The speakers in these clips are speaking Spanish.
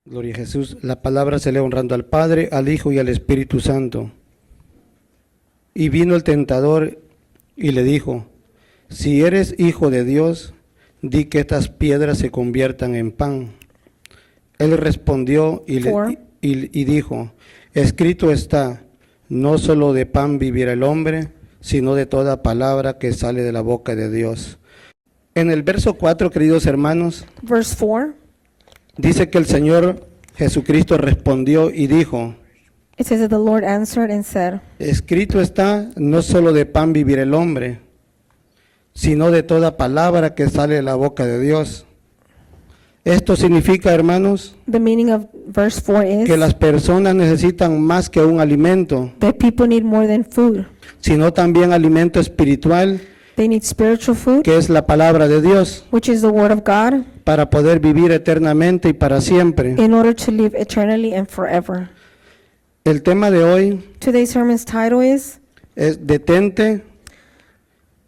Gloria a Jesús. La palabra se lee honrando al Padre, al Hijo y al Espíritu Santo. Y vino el tentador y le dijo: si eres hijo de Dios, di que estas piedras se conviertan en pan. Él respondió y dijo: escrito está, no solo de pan vivirá el hombre, sino de toda palabra que sale de la boca de Dios. En el verso 4, queridos hermanos, Verse 4, dice que el Señor Jesucristo respondió y dijo: it says that the Lord answered and said, escrito está, no solo de pan vivirá el hombre, sino de toda palabra que sale de la boca de Dios. Esto significa, hermanos, the meaning of verse 4 is que las personas necesitan más que un alimento, that people need more than food. sino también alimento espiritual, They need spiritual food, que es la palabra de Dios, which is the Word of God, para poder vivir eternamente y para siempre. in order to live eternally and forever. El tema de hoy Today's sermon's title is detente,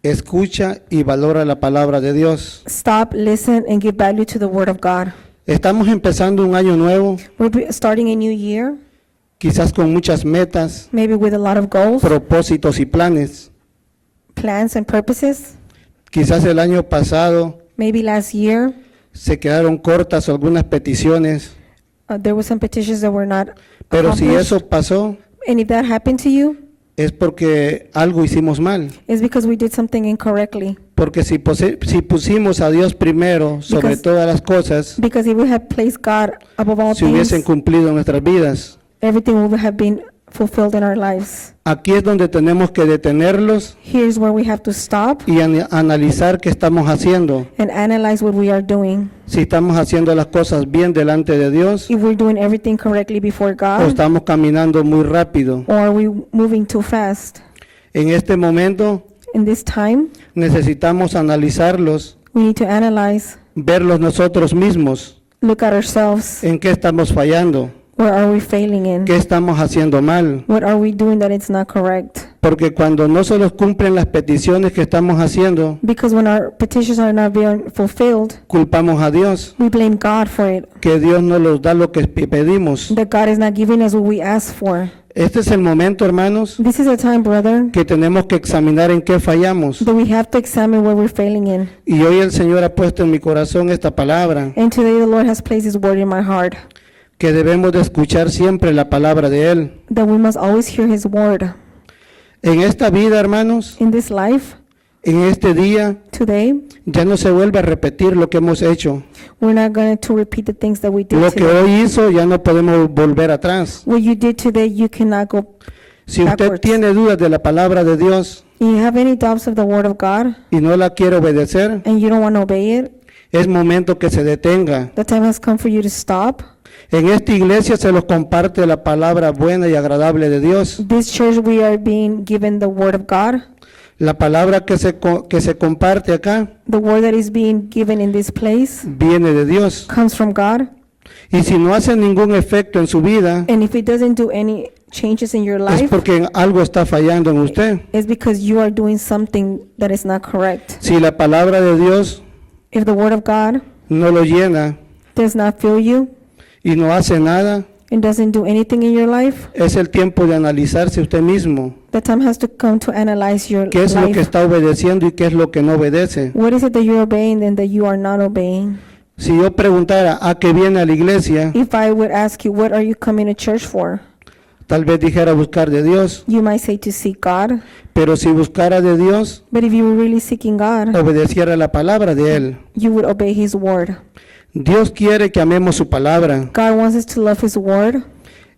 escucha y valora la palabra de Dios. Stop, Listen, and Give Value to the Word of God. Estamos empezando un año nuevo, Starting a new year, quizás con muchas metas, maybe with a lot of goals, propósitos y planes. plans, and purposes. Quizás el año pasado Maybe last year, se quedaron cortas algunas peticiones, there were some petitions that were not pero si accomplished. eso pasó, And if that happened to you, es porque algo hicimos mal. it's because we did something incorrectly. Porque si pusimos a Dios primero sobre Because- todas las cosas, Because if we had placed God above all se hubiesen things, cumplido nuestras vidas. everything would have been fulfilled in our lives. Aquí es donde tenemos que detenerlos Here's where we have to stop y analizar qué estamos haciendo. and analyze what we are doing. Si estamos haciendo las cosas bien delante de Dios If we're doing everything correctly before o God, estamos caminando muy rápido. or are we moving too fast? En este momento In this time, necesitamos analizarlos, we need to analyze, verlos nosotros mismos, look at ourselves. en qué estamos fallando, Where are we failing in? qué estamos haciendo mal. What are we doing that it's not correct? Porque cuando no se nos cumplen las peticiones que estamos haciendo, Because when our petitions are not being fulfilled, culpamos a Dios, we blame God for it. que Dios no nos da lo que pedimos. That God is not giving us what we ask for. Este es el momento, hermanos, This is a time, brother, que tenemos que examinar en qué fallamos. that we have to examine where we're failing in. Y hoy el Señor ha puesto en mi corazón esta palabra, And today the Lord has placed His word in my heart, que debemos de escuchar siempre la palabra de Él. that we must always hear His word. En esta vida, hermanos, In this life, en este día, today, ya no se vuelve a repetir lo que hemos hecho. we're not going to repeat the things that we did Lo que today. hoy hizo ya no podemos volver atrás. What you did today, you cannot go. Si usted Backwards. tiene dudas de la palabra de Dios If you have any doubts of the word of God y no la quiere obedecer, and you don't want to obey it, es momento que se detenga. the time has come for you to stop. En esta iglesia se los comparte la palabra buena y agradable de Dios. This church, we are being given the word of God. La palabra que se comparte acá The word that is being given in this place viene de Dios. comes from God. Y si no hace ningún efecto en su vida, And if it doesn't do any changes in your es life, porque algo está fallando en usted. it's because you are doing something that is not correct. Si la palabra de Dios If the word of God no lo llena does not fill you y no hace nada, and doesn't do anything in your life, es el tiempo de analizarse usted mismo. the time has to come to analyze your ¿Qué es lo que life. está obedeciendo y qué es lo que no obedece? What is it that you're obeying and that you are not obeying? Si yo preguntara a qué viene a la iglesia, If I would ask you, what are you coming to church for? tal vez dijera buscar de Dios, You might say to seek God. pero si buscara de Dios, But if you were really seeking God, obedeciera la palabra de Él. you would obey His word. Dios quiere que amemos su palabra God wants us to love His word,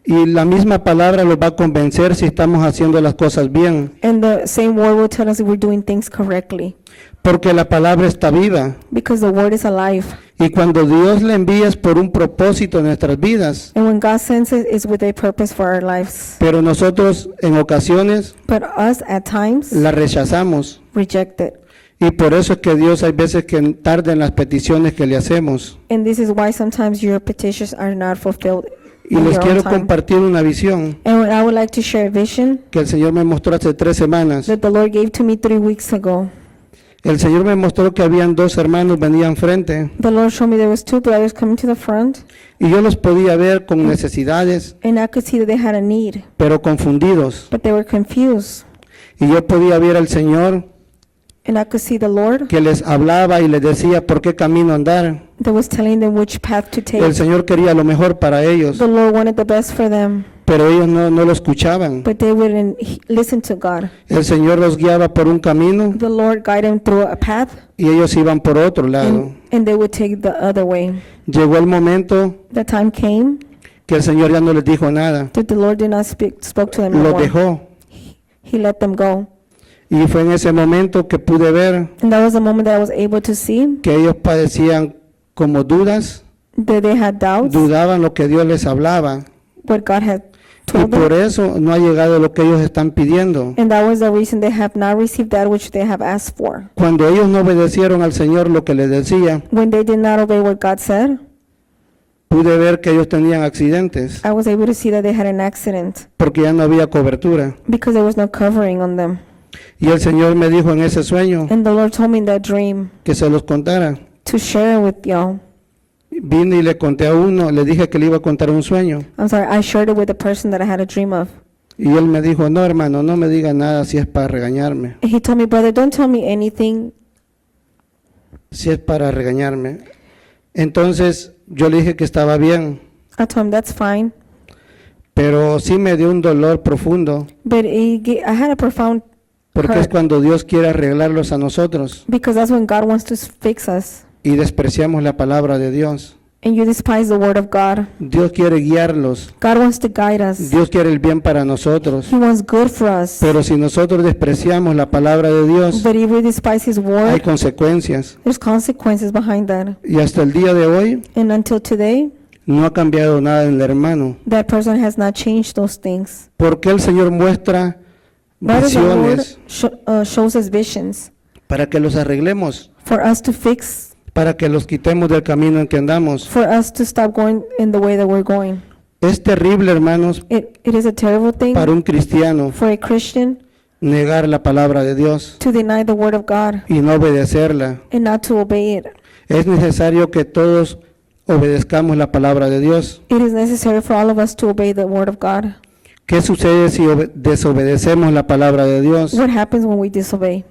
y la misma palabra los va a convencer si estamos haciendo las cosas bien, and the same word will tell us if we're doing things correctly. porque la palabra está viva Because the word is alive. y cuando Dios le envía es por un propósito en nuestras vidas, And when God sends it, it's with a purpose for our lives. pero nosotros en ocasiones But us, at times, la rechazamos. reject it. Y por eso es que Dios hay veces que tarda en las peticiones que le hacemos. And this is why sometimes your petitions are not fulfilled Y in les your quiero own time. compartir una visión And I would like to share a vision que el Señor me mostró hace 3 semanas. that the Lord gave to me 3 weeks ago. El Señor me mostró que habían dos hermanos, venían frente, The Lord showed me there was two brothers coming to the front, y yo los podía ver con necesidades, and I could see that they had a need, pero confundidos. but they were confused. Y yo podía ver al Señor And I could see the Lord que les hablaba y les decía por qué camino andar. that was telling them which path to take. El Señor quería lo mejor para ellos, The Lord wanted the best for them, pero ellos no lo escuchaban. but they wouldn't listen to God. El Señor los guiaba por un camino The Lord guided them through a path, y ellos iban por otro lado. and they would take the other way. Llegó el momento The time came que el Señor ya no les dijo nada, that the Lord did not spoke to them no los more. dejó. He let them go. Y fue en ese momento que pude ver And that was the moment that I was able to see que ellos padecían como dudas, that they had doubts, dudaban lo que Dios les hablaba. what God had Y told por them. eso no ha llegado lo que ellos están pidiendo. And that was the reason they have not received that which they have asked for. Cuando ellos no obedecieron al Señor lo que les decía, When they did not obey what God said, pude ver que ellos tenían accidentes I was able to see that they had an accident porque ya no había cobertura. because there was no covering on them. Y el Señor me dijo en ese sueño And the Lord told me in that dream que se los contara. to share with y'all. Vine y le conté a uno, le dije que le iba a contar un sueño. I'm sorry, I shared it with the person that I had a dream of. Y él me dijo, no hermano, no me diga nada si es para regañarme. And he told me, brother, don't tell me anything. Si es para regañarme. Entonces yo le dije que estaba bien, I told him that's fine. pero sí me dio un dolor profundo, But I had a profound porque es hurt cuando Dios quiere arreglarlos a nosotros because that's when God wants to fix us. y despreciamos la palabra de Dios. And you despise the word of God. Dios quiere guiarlos, God wants to guide us. Dios quiere el bien para nosotros, He wants good for us. pero si nosotros despreciamos la palabra de Dios, But if we despise His hay word, consecuencias. there's consequences behind that. Y hasta el día de hoy And until today, no ha cambiado nada en el hermano, that person has not changed those things. porque el Señor muestra Why does the Lord visiones shows us visions para que los arreglemos, for us to fix, para que los quitemos del camino en que andamos. for us to stop going in the way that we're going? Es terrible, hermanos, It is a terrible thing para un cristiano for a Christian negar la palabra de Dios to deny the word of God y no obedecerla. and not to obey it. Es necesario que todos obedezcamos la palabra de Dios. It is necessary for all of us to obey the word of God. ¿Qué sucede si desobedecemos la palabra de Dios? What happens when we disobey?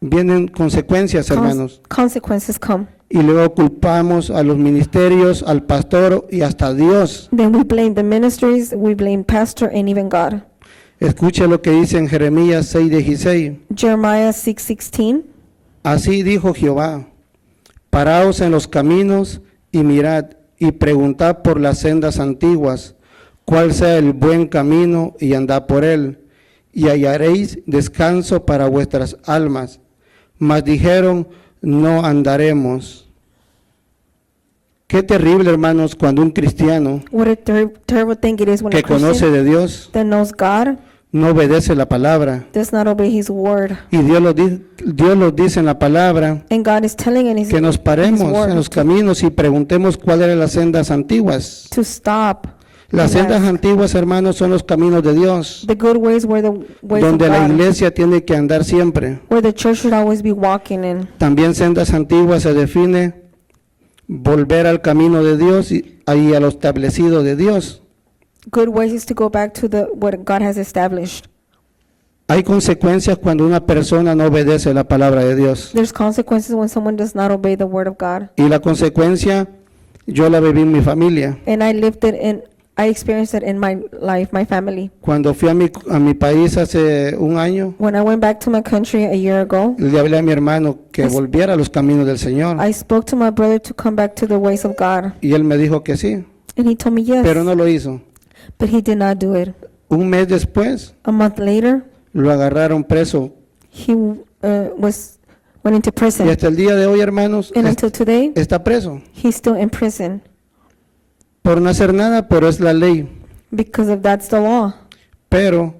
Vienen consecuencias, hermanos. Consequences come. Y luego culpamos a los ministerios, al pastor y hasta a Dios. Then we blame the ministries, we blame pastor and even God. Escuche lo que dice en Jeremías 6:16. Jeremiah 6:16. Así dijo Jehová: paraos en los caminos y mirad y preguntad por las sendas antiguas, cuál sea el buen camino, y andad por él, y hallaréis descanso para vuestras almas. Mas dijeron, no andaremos. Qué terrible, hermanos, cuando un cristiano What a terrible thing it is when a que conoce Christian de Dios that knows God no obedece la palabra. does not obey His word. Y Dios lo dice en la palabra, And God is telling in His, que nos His paremos en word los caminos y preguntemos cuáles eran las sendas antiguas. to stop. Las and sendas ask. antiguas, hermanos, son los caminos de Dios, The good ways were the ways of donde la God, iglesia tiene que andar siempre. where the church should always be walking in. También sendas antiguas se define volver al camino de Dios y a lo establecido de Dios. Good ways is to go back to what God has established. Hay consecuencias cuando una persona no obedece la palabra de Dios. There's consequences when someone does not obey the word of God. Y la consecuencia yo la viví en mi familia. And I experienced it in my life, my family. Cuando fui a mi país hace un año, When I went back to my country a year ago, le hablé a mi hermano que volviera a los caminos del Señor. I spoke to my brother to come back to the ways of God. Y él me dijo que sí, And he told me yes, pero no lo hizo. but he did not do it. Un mes después A month later, lo agarraron preso. he went into Y prison. hasta el día de hoy, hermanos, And until today, está preso. he's still in prison Por no hacer nada, pero es la ley. because of that's the law. Pero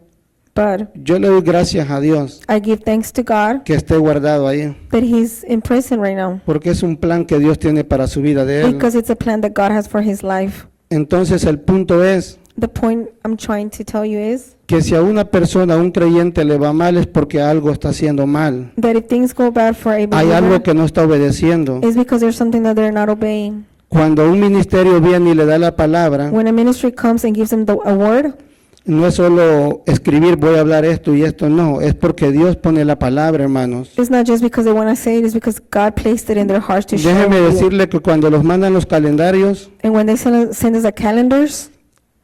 But yo le doy gracias a Dios I give thanks to God que esté guardado ahí. that he's in prison right now Porque es un plan que Dios tiene para su vida de él. because it's a plan that God has for his life. Entonces el punto es The point I'm trying to tell you is que si a una persona, a un creyente le va mal es porque algo está haciendo mal. that if things go bad for a Hay believer, algo que no está obedeciendo. it's because there's something that they're not obeying. Cuando un ministerio viene y le da la palabra, When a ministry comes and gives them a word, no es solo escribir voy a hablar esto y esto, no, es porque Dios pone la palabra, hermanos. it's not just because they want to say it, it's because God placed it in their hearts to share Déjeme with you. decirle que cuando los mandan los calendarios, And when they send us the calendars,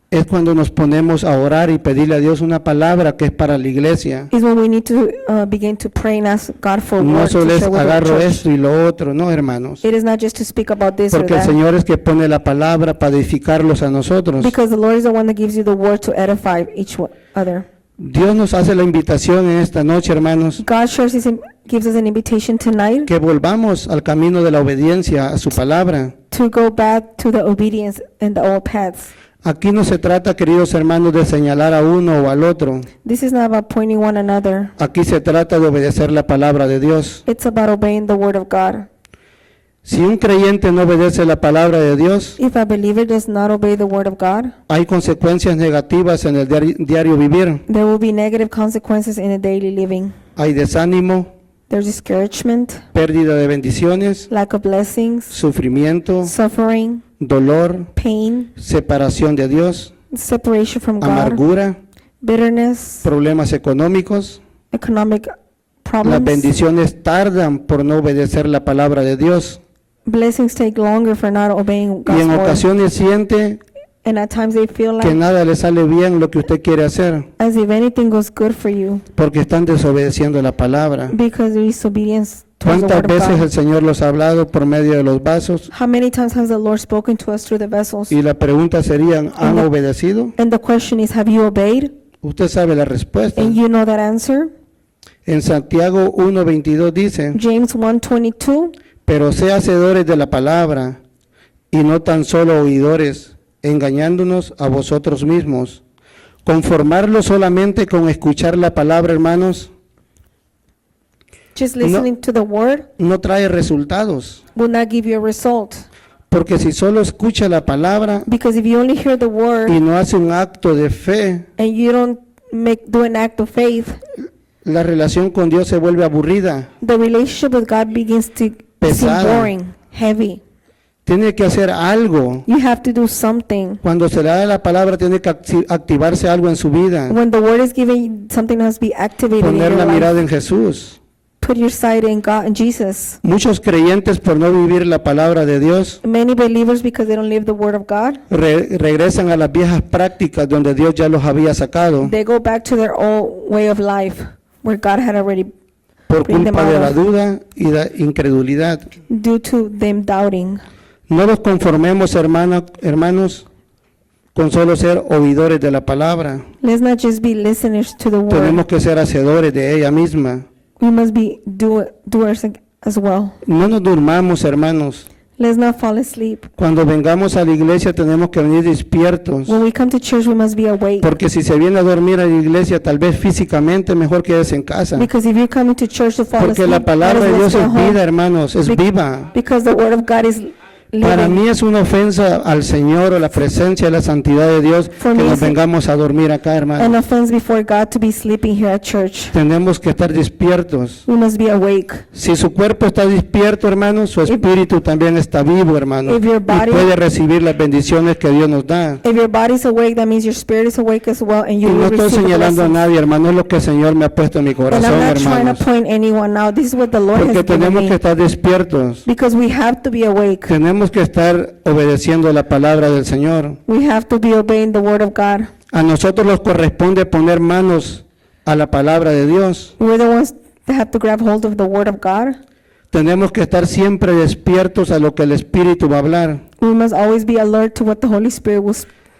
es cuando nos ponemos a orar y pedirle a Dios una palabra que es para la iglesia. is when we need to begin to pray and ask God for a No word solo to es share with the agarro church. esto y lo otro, no, hermanos. It is not just to speak about this or Porque el that, Señor es que pone la palabra para edificarlos a nosotros. because the Lord is the one that gives you the word to edify each other. Dios nos hace la invitación en esta noche, hermanos, God gives us an invitation tonight que volvamos al camino de la obediencia a su palabra. to go back to the obedience and the old paths. Aquí no se trata, queridos hermanos, de señalar a uno o al otro. This is not about pointing one another. Aquí se trata de obedecer la palabra de Dios. It's about obeying the word of God. Si un creyente no obedece la palabra de Dios, If a believer does not obey the word of God, hay consecuencias negativas en el diario vivir. there will be negative consequences in the daily living. Hay desánimo, There's discouragement, pérdida de bendiciones, lack of blessings, sufrimiento, suffering, dolor, pain, separación de Dios, separation from God, amargura, bitterness, problemas económicos. economic Las problems. bendiciones tardan por no obedecer la palabra de Dios. Blessings take longer for not obeying Y God's en word. ocasiones siente And at times they feel que like nada le sale bien lo que usted quiere hacer, as if anything goes good for you porque están desobedeciendo la palabra. because there is disobedience towards the ¿Cuántas word of veces God. el Señor los ha hablado por medio de los vasos? How many times has the Lord spoken to us through the vessels? Y la pregunta sería, ¿han And the- obedecido? And the question is, have you obeyed? Usted sabe la respuesta. And you know that answer? En Santiago 1:22 dice, James 1:22, pero sé hacedores de la palabra y no tan solo oidores, engañándonos a vosotros mismos. Conformarlo solamente con escuchar la palabra, hermanos, just listening to the word no trae resultados. will not give you a result. Porque si solo escucha la palabra Because if you only hear the word y no hace un acto de fe, and you don't do an act of faith, la relación con Dios se vuelve aburrida. the relationship with God begins to seem Pesada. boring, heavy. Tiene que hacer algo. You have to do something. Cuando se le da la palabra, tiene que activarse algo en su vida. When the word is given, something has to be activated in Poner your la life. mirada en Jesús. Put your sight in God and Jesus. Muchos creyentes, por no vivir la palabra de Dios, Many believers, because they don't live the word of God, regresan a las viejas prácticas donde Dios ya los había sacado they go back to their old way of life where God had already, por bring them culpa de out la of. duda y la incredulidad. due to them doubting. No nos conformemos, hermanos, con solo ser oidores de la palabra. Let's not just be listeners to the word. Tenemos que ser hacedores de ella misma. We must be doers as well. No nos durmamos, hermanos. Let's not fall asleep. Cuando vengamos a la iglesia tenemos que venir despiertos. When we come to church, we must be awake. Porque si se viene a dormir a la iglesia, tal vez físicamente, mejor quédese en casa. Because if you're coming to church to fall Porque asleep, la palabra de might Dios as well es stay home. vida, hermanos, es Bec- viva. Because the word of God is Para living. mí es una ofensa al Señor o la presencia y la santidad de Dios For que me nos it's vengamos a dormir acá, An hermanos. offense before God to be sleeping here at church. Tenemos que estar despiertos. We must be awake. Si su cuerpo está despierto, hermanos, su espíritu también está vivo, hermanos. if your Y body- puede recibir las bendiciones que Dios nos da. If your body's awake, that means your spirit is awake as well, and Y you no will estoy receive the señalando a blessings. nadie, hermano, es lo que el Señor me ha puesto en mi And corazón, I'm not trying hermanos. to point anyone out. This is what the Lord Porque has given tenemos que me. estar despiertos. Because we have to be awake. Tenemos que estar obedeciendo la palabra del Señor. We have to be obeying the word of God. A nosotros nos corresponde poner manos a la palabra de Dios. We're the ones that have to grab hold of the word of God. Tenemos que estar siempre despiertos a lo que el Espíritu va a hablar. We must always be alert to what the Holy Spirit will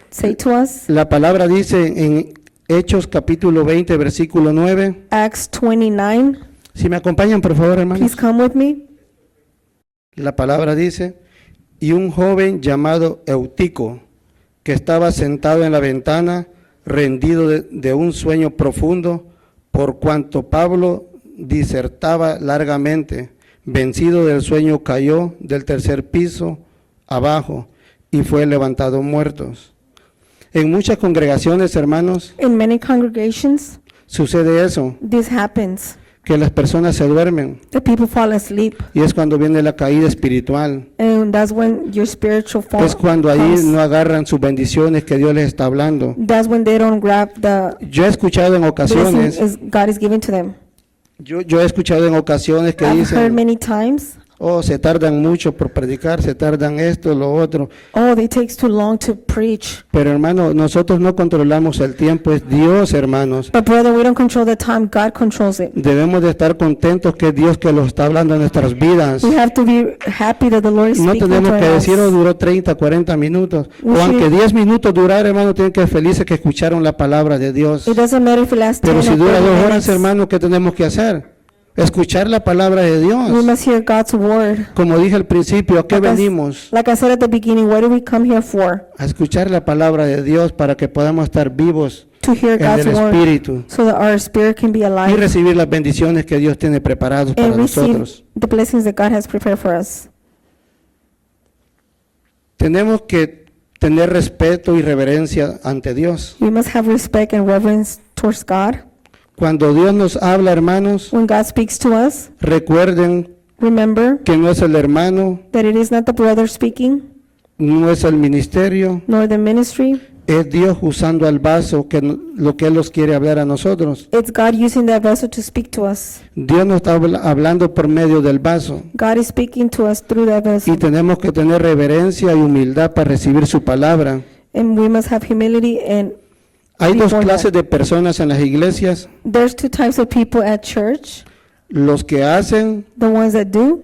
say to us. La palabra dice en Hechos capítulo 20, versículo 9. Acts 29. Si me acompañan, por favor, hermanos. Please come with me. La palabra dice, y un joven llamado Eutico, que estaba sentado en la ventana, rendido de un sueño profundo, por cuanto Pablo disertaba largamente, vencido del sueño, cayó del tercer piso abajo y fue levantado muertos. En muchas congregaciones, hermanos, In many congregations, sucede eso, this happens. que las personas se duermen The people fall asleep, y es cuando viene la caída espiritual. and that's when your spiritual fall Es cuando ahí comes. no agarran sus bendiciones que Dios les está hablando. That's when they don't grab the Yo he escuchado en blessing ocasiones, God is giving to them. yo he escuchado en ocasiones que I've heard dicen, many times, oh, se tardan mucho por predicar, se tardan esto, lo otro. oh, it takes too long to preach. Pero hermano, nosotros no controlamos el tiempo, es Dios, hermanos. But brother, we don't control the time, God controls it. Debemos de estar contentos que es Dios que lo está hablando en nuestras vidas. We have to be happy that the Lord is No speaking tenemos to que us. decir, oh, duró 30, 40 minutos. We O aunque should- 10 minutos durara, hermano, tienen que ser felices que escucharon la palabra de Dios. It doesn't matter if it lasts 10 Pero si or dura 30 2 horas, minutes. hermano, ¿qué tenemos que hacer? Escuchar la palabra de We Dios. must hear God's word. Como dije al principio, ¿a qué Like I s- venimos? Like I said at the beginning, what do we come here for? A escuchar la palabra de Dios para que podamos estar vivos To hear en God's el word Espíritu so that our spirit can be y alive recibir las bendiciones que Dios tiene preparadas para and receive nosotros. the blessings that God has prepared for us. Tenemos que tener respeto y reverencia ante Dios. We must have respect and reverence towards God. Cuando Dios nos habla, hermanos, When God speaks to us, recuerden remember que no es el hermano, that it is not the brother speaking, no es el ministerio, nor the ministry. es Dios usando al vaso que lo que Él nos quiere hablar a nosotros. It's God using that vessel to speak to us. Dios nos está hablando por medio del vaso God is speaking to us through that y vessel. tenemos que tener reverencia y humildad para recibir su palabra. And we must have humility. And Hay dos Before clases that. de personas en las iglesias, there's two types of people at church, los que hacen the ones that do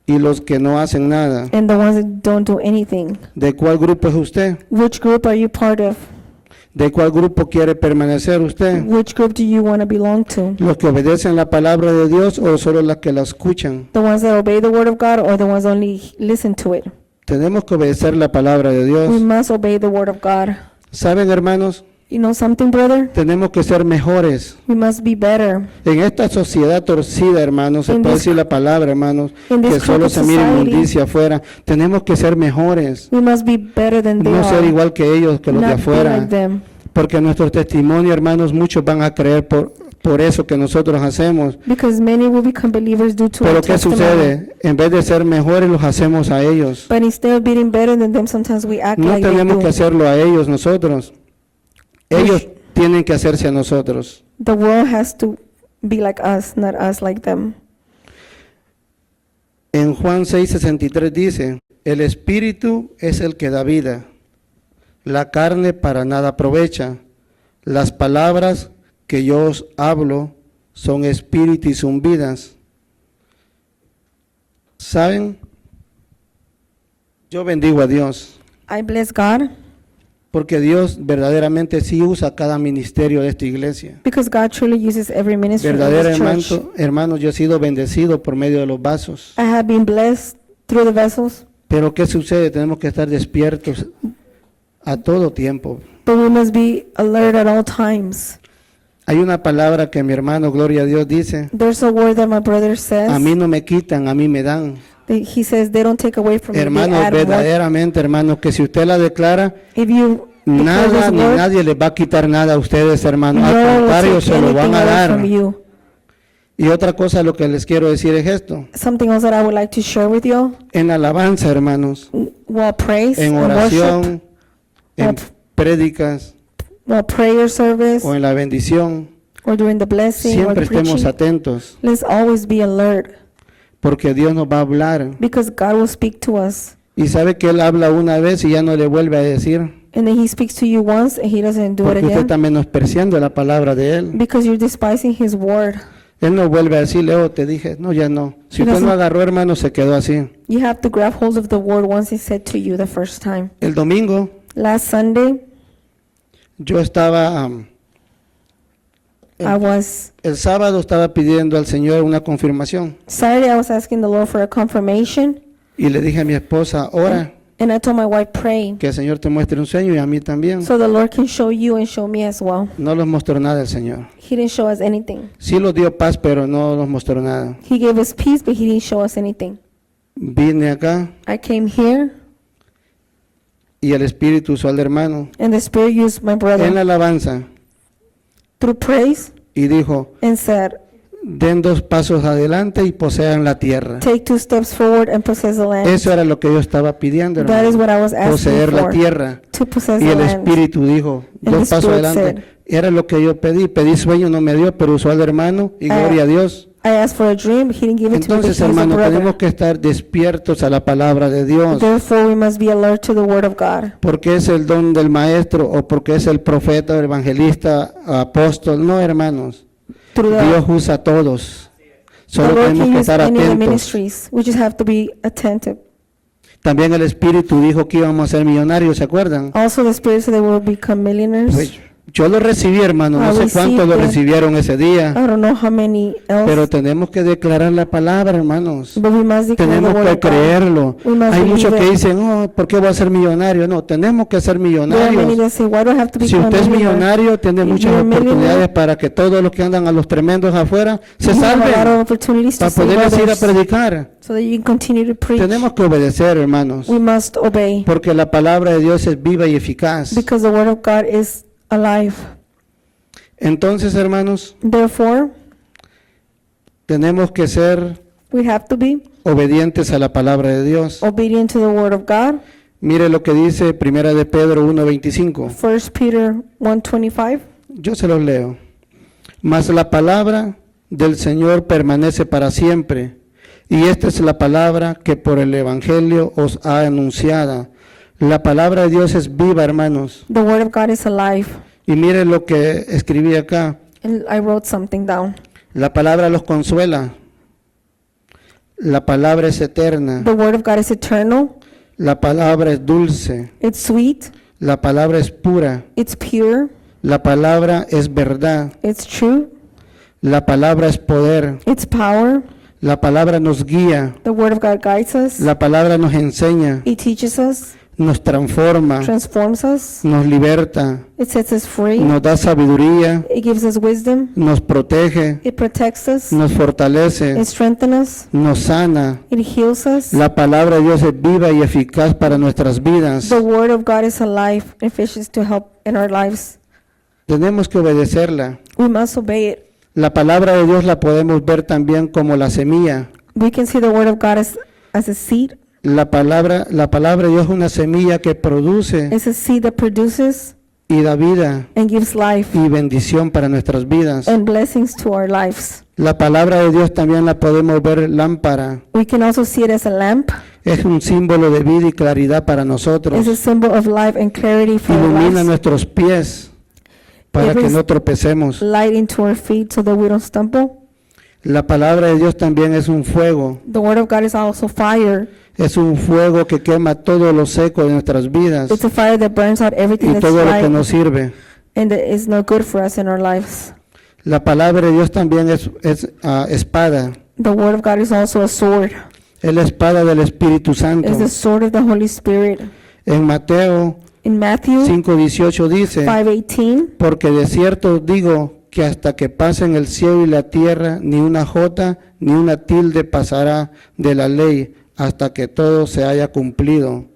y los que no hacen nada. and the ones that don't do anything. ¿De cuál grupo es usted? Which group are you part of? ¿De cuál grupo quiere permanecer usted? Which group do you want to belong to? ¿Los que obedecen la palabra de Dios o solo los que la escuchan? The ones that obey the word of God or the ones that only listen to it? Tenemos que obedecer la palabra de We Dios. must obey the word of God. ¿Saben, hermanos? You know something, brother? Tenemos que ser mejores. We must be better. En esta sociedad torcida, hermanos, se In puede this- decir la palabra, hermanos, in this que solo crooked se mira society, inmundicia afuera. Tenemos que ser mejores, We must be better than they no ser are. igual que ellos, que los de Not be afuera. like them. Porque nuestro testimonio, hermanos, muchos van a creer por eso que nosotros hacemos. Because many will become believers due to Pero our ¿qué testimony. sucede? En vez de ser mejores, los hacemos a ellos. But instead of being better than them, sometimes we act No like they tenemos do. que hacerlo a ellos nosotros. Ellos tienen que hacerse a nosotros. The world has to be like us, not us like them. En Juan 6:63 dice, el Espíritu es el que da vida, la carne para nada aprovecha. Las palabras que yo os hablo son espíritu y son vidas. ¿Saben? Yo bendigo a Dios, I bless God porque Dios verdaderamente sí usa cada ministerio de esta iglesia. because God truly uses every ministry of this church. Hermanos, yo he sido bendecido por medio de los vasos. I have been blessed through the vessels, Pero ¿qué sucede? Tenemos que estar despiertos a todo tiempo. but we must be alert at all times. Hay una palabra que mi hermano, gloria a Dios, dice, There's a word that my brother says. a mí no me quitan, a mí me dan. He says they don't take away from me. They Hermanos, add more. verdaderamente, hermanos, que si usted la declara, If you declare nada this ni word, nadie les va a quitar nada a ustedes, hermanos. Al no one will contrario, take se lo van anything a away dar. from you. Y otra cosa, lo que les quiero decir es esto. Something else that I would like to share with you. En alabanza, hermanos, While praise en and worship, oración, en What? prédicas while prayer service, o en la bendición, or during the blessing or siempre the estemos preaching, atentos, let's always be alert porque Dios nos va a hablar. because God will speak to us. Y sabe que Él habla una vez y ya no le vuelve a decir, And then He speaks to you once and He doesn't do it porque usted again está menospreciando la palabra de Él. because you're despising His word. Él no vuelve a decirle, oh, te dije, no, ya no. Si He usted no doesn't- agarró, hermano, se quedó así. You have to grab hold of the word once He said to you the first time. El domingo Last Sunday, yo estaba, I was, el sábado estaba pidiendo al Señor una confirmación Saturday I was asking the Lord for a confirmation y le dije a mi esposa, ora, and I told my wife, pray que el Señor te muestre un sueño y a mí también. so the Lord can show you and show me as well. No nos mostró nada el Señor. He didn't show us anything. Sí nos dio paz, pero no nos mostró nada. He gave us peace, but He didn't show us anything. Vine acá I came here y el Espíritu usó al hermano And the Spirit used my en brother la alabanza through praise y dijo, and said, den 2 pasos adelante y posean la tierra. take 2 steps forward and possess the land. Eso era lo que yo estaba pidiendo, That is hermano, what I was asking poseer la for, tierra. to possess Y the el land. Espíritu dijo, And 2 the pasos Spirit adelante. Era lo que yo pedí sueño, no me dio, pero usó al hermano y gloria a Dios. I asked for a dream, he didn't give it to me, but he Entonces, used a hermano, tenemos brother. que estar despiertos a la palabra de Dios, Therefore, we must be alert to the word of God. porque es el don del maestro o porque es el profeta, el evangelista, apóstol. No, hermanos, Through Dios the usa a todos. Solo Lord tenemos can que use estar any of the atentos. ministries. We just have to be attentive. También el Espíritu dijo que íbamos a ser millonarios, ¿se acuerdan? Also, the Spirit said they will become millionaires. Pues, yo lo recibí, hermano, no I sé cuántos lo received it. recibieron ese día, I don't know how many else, pero tenemos que declarar la palabra, hermanos. but we must declare the Tenemos word que of God. creerlo. We must Hay believe muchos que it. dicen, oh, ¿por qué voy a ser millonario? No, tenemos que ser There are many millonarios. that say, why do I have to Si become usted a es millionaire? millonario, tiene If muchas you're a millionaire, oportunidades para que todos los que andan a los tremendos afuera se You have a lot of salven, opportunities to para save poderles ir a others, predicar. so that you can continue to preach. Tenemos que obedecer, hermanos, We must obey, porque la palabra de Dios es viva y eficaz. because the word of God is alive. Entonces, hermanos, Therefore, tenemos que ser we have to be obedientes a la palabra de Dios. obedient to the word of God. Mire lo que dice Primera de Pedro 1:25. 1 Peter 1:25. Yo se los leo. Mas la palabra del Señor permanece para siempre, y esta es la palabra que por el Evangelio os ha anunciada. La palabra de Dios es viva, hermanos. The word of God is alive. Y mire lo que escribí acá. And I wrote something down. La palabra los consuela. La palabra es eterna. The word of God is eternal. La palabra es dulce. It's sweet. La palabra es pura. It's pure. La palabra es verdad. It's true. La palabra es poder. It's power. La palabra nos guía. The word of God guides us. La palabra nos enseña, It teaches us, nos transforma, transforms us. nos liberta, It sets us free. nos da sabiduría, It gives us wisdom. nos protege, It protects us. nos fortalece, It strengthens us. nos sana. It heals us. La palabra de Dios es viva y eficaz para nuestras vidas. The word of God is alive and efficient to help in our lives. Tenemos que obedecerla. We must obey it. La palabra de Dios la podemos ver también como la semilla. We can see the word of God as a seed. La palabra de Dios es una semilla que produce It's a seed that produces y da vida and gives life y bendición para nuestras vidas. and blessings to our lives. La palabra de Dios también la podemos ver lámpara. We can also see it as a lamp. Es un símbolo de vida y claridad para nosotros. It's a symbol of life and clarity for our Ilumina lives. nuestros pies para que no tropecemos. Light into our feet so that we don't stumble. La palabra de Dios también es un fuego. The word of God is also fire. Es un fuego que quema todo lo seco de nuestras vidas It's a fire that burns out everything y that's todo lo que right nos sirve. and that is not good for us in our lives. La palabra de Dios también es espada. The word of God is also a sword. Es la espada del Espíritu Santo. It's the sword of the Holy Spirit. En Mateo In Matthew 5:18 dice, 5:18, porque de cierto os digo que hasta que pasen el cielo y la tierra, ni una jota ni una tilde pasará de la ley hasta que todo se haya cumplido.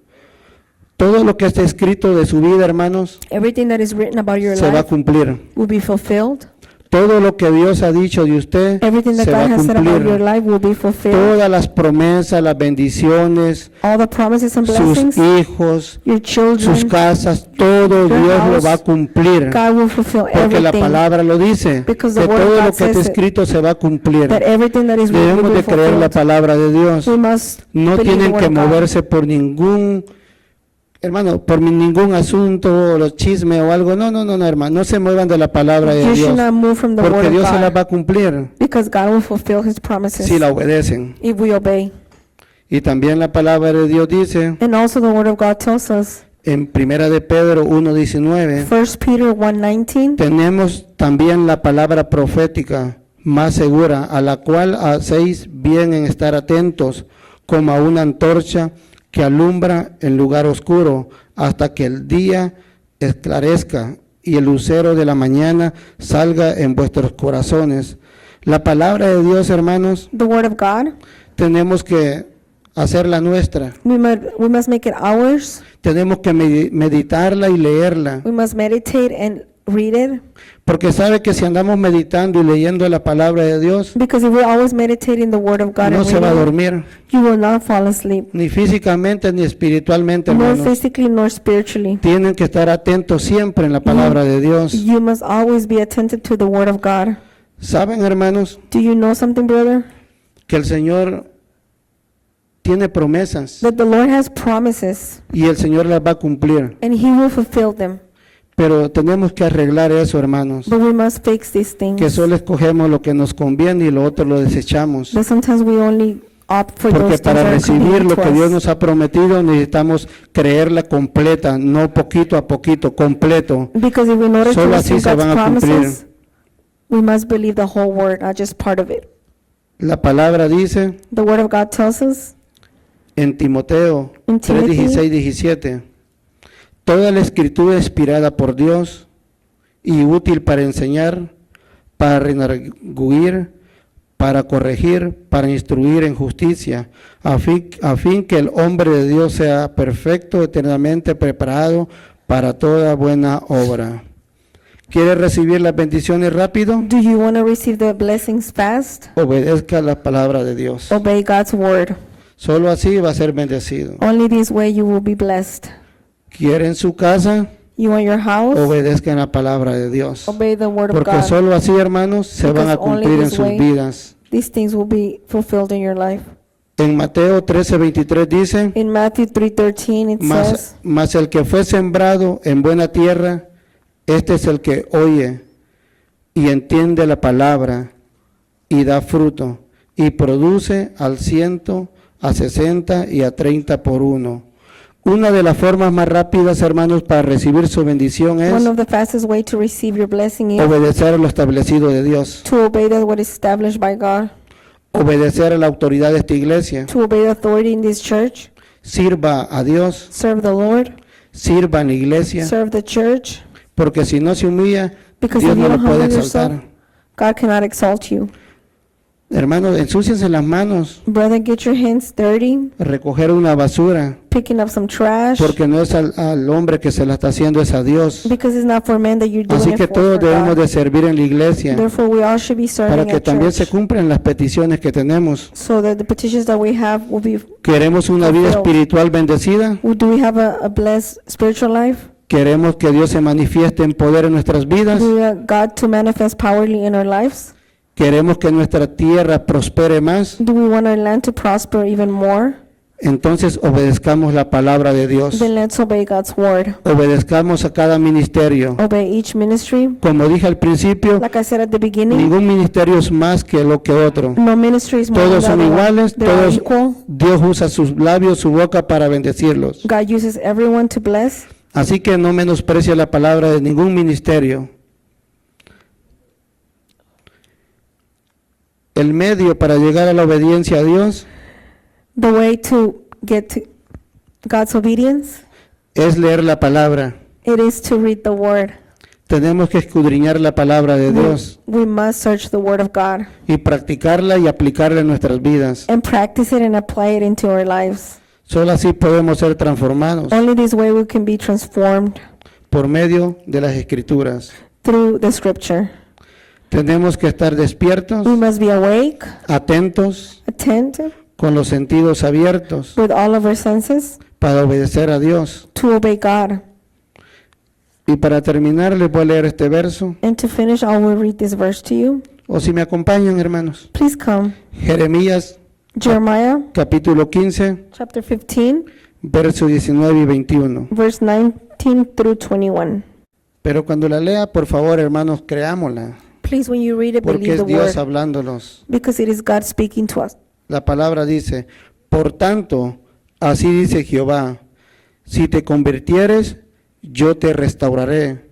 Todo lo que está escrito de su vida, hermanos, everything that is written about your se va a life cumplir. will be fulfilled. Todo lo que Dios ha dicho de usted Everything that se va God a has said about your cumplir. life will be fulfilled. Todas las promesas, las bendiciones, All the promises and sus blessings, hijos, your children, sus casas, todo your Dios lo house, va a cumplir. God will fulfill Porque la everything. palabra lo dice, Because que the word of todo God lo que está says it. escrito se va a cumplir. That everything that is written Debemos will de be creer la fulfilled. palabra de Dios. We must No believe the tienen word que of God. moverse por ningún, hermano, por ningún asunto, los chismes o algo. No, hermano, no se muevan de la palabra de You should Dios. not move from the word Porque of Dios se la God, va a cumplir because God will fulfill His promises si la obedecen. if we obey. Y también la palabra de Dios dice And also the word of God tells us, en Primera de Pedro 1:19, 1 Peter 1:19, tenemos también la palabra profética más segura, a la cual hacéis bien en estar atentos, como a una antorcha que alumbra en lugar oscuro, hasta que el día esclarezca y el lucero de la mañana salga en vuestros corazones. La palabra de Dios, hermanos, the word of God, tenemos que hacerla nuestra. We must make it ours. Tenemos que meditarla y leerla. We must meditate and read it. Porque sabe que si andamos meditando y leyendo la palabra de Dios, Because if we always meditate in the Word of God no and se va a reading it, dormir, you will not fall asleep, ni físicamente ni espiritualmente, nor hermanos. physically nor spiritually. Tienen que estar atentos siempre en la palabra de Dios. You must always be attentive to the Word of God. ¿Saben, hermanos, Do you know something, brother? que el Señor tiene promesas That the Lord has promises y el Señor las va a cumplir? and He will fulfill them. Pero tenemos que arreglar eso, hermanos, But we must fix these things. que solo escogemos lo que nos conviene y lo otro lo desechamos. But sometimes we only opt for Porque those things para that are recibir convenient lo to que Dios us. nos ha prometido necesitamos creerla completa, no poquito a poquito, completo. Because if in order to Solo así receive se God's van a cumplir. promises, we must believe the whole Word, not just part of it. La palabra dice The Word of God tells us en Timoteo In 3:16, 17, toda la escritura es inspirada por Dios y útil para enseñar, para redarguir, para corregir, para instruir en justicia, a fin que el hombre de Dios sea perfecto, eternamente preparado para toda buena obra. ¿Quiere recibir las bendiciones rápido? do you want to receive the blessings fast? Obedezca la palabra de Dios. Obey God's Word. Solo así va a ser bendecido. Only this way you will be blessed. ¿Quiere en su casa? You want your house? Obedezcan la palabra de Dios. Obey the Word of Porque God. solo así, hermanos, se van a Because only cumplir en this sus way vidas. These things will be fulfilled in your life. En Mateo 13:23 dice, In Matthew 3:13 it says, mas el que fue sembrado en buena tierra, este es el que oye y entiende la palabra y da fruto y produce al 100, a 60 y a 30 por uno. Una de las formas más rápidas, hermanos, para recibir su bendición es one of the fastest way to receive your blessing is obedecer a lo establecido de Dios, to obey that what is established by God, obedecer a la autoridad de esta iglesia, to obey the authority in this church, sirva a Dios, serve the Lord, sirva en la iglesia, serve the church, porque si no se humilla, because Dios if you no lo don't puede humble yourself, exaltar. God cannot exalt you. Hermanos, ensúciense las manos, Brother, get your hands dirty, recoger una basura, picking up some trash, porque no es al hombre que se la está haciendo, es a Dios. because it's not for men that you're doing Así que it todos for debemos God. de servir en la iglesia Therefore, we all should be para serving que at también se church, cumplan las peticiones que tenemos. so that the petitions that we have will be. ¿Queremos una vida Fulfilled. espiritual bendecida? Do we have a blessed spiritual life? ¿Queremos que Dios se manifieste en poder en nuestras vidas? Do we want God to manifest powerfully in our lives? ¿Queremos que nuestra tierra prospere más? Do we want our land to prosper even more? Entonces obedezcamos la palabra de Dios. Then let's obey God's word. Obedezcamos a cada ministerio. Obey each ministry. Como dije al principio, Like I said at the beginning, ningún ministerio es más que lo que otro. no ministry is more Todos than son the other one. iguales, They are todos equal. Dios usa sus labios, su boca para bendecirlos. God uses everyone to bless. Así que no menosprecie la palabra de ningún ministerio. El medio para llegar a la obediencia a Dios The way to get to God's obedience, es leer la palabra. it is to read the word. Tenemos que escudriñar la palabra de Dios We must search the word of God y practicarla y aplicarla en nuestras vidas. and practice it and apply it into our lives. Solo así podemos ser transformados Only this way we can be transformed por medio de las Escrituras. through the scripture. Tenemos que estar despiertos, We must be awake, atentos, attentive, con los sentidos abiertos with all of our senses para obedecer a Dios. to obey God. Y para terminar les voy a leer este verso, And to finish, I will read this verse to you. o si me acompañan, hermanos. Please come. Jeremías Jeremiah capítulo 15, chapter 15, verso 19 y 21. verse 19 through 21. Pero cuando la lea, por favor, hermanos, creámosla, Please, when you read it, porque believe es the Dios word, hablándonos. because it is God speaking to us. La palabra dice, por tanto, así dice Jehová, si te convirtieres, yo te restauraré,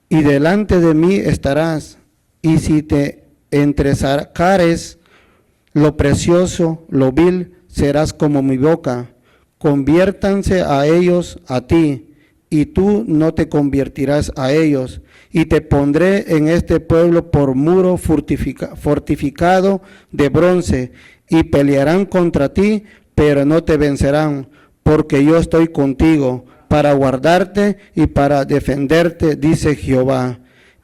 y delante de mí estarás, y si te entresacares lo precioso, lo vil, serás como mi boca. Conviértanse a ellos a ti, y tú no te convertirás a ellos, y te pondré en este pueblo por muro fortificado de bronce, y pelearán contra ti, pero no te vencerán, porque yo estoy contigo para guardarte y para defenderte, dice Jehová.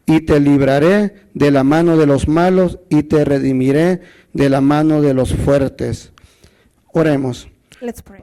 Y te libraré de la mano de los malos y te redimiré de la mano de los fuertes. Oremos. Let's pray.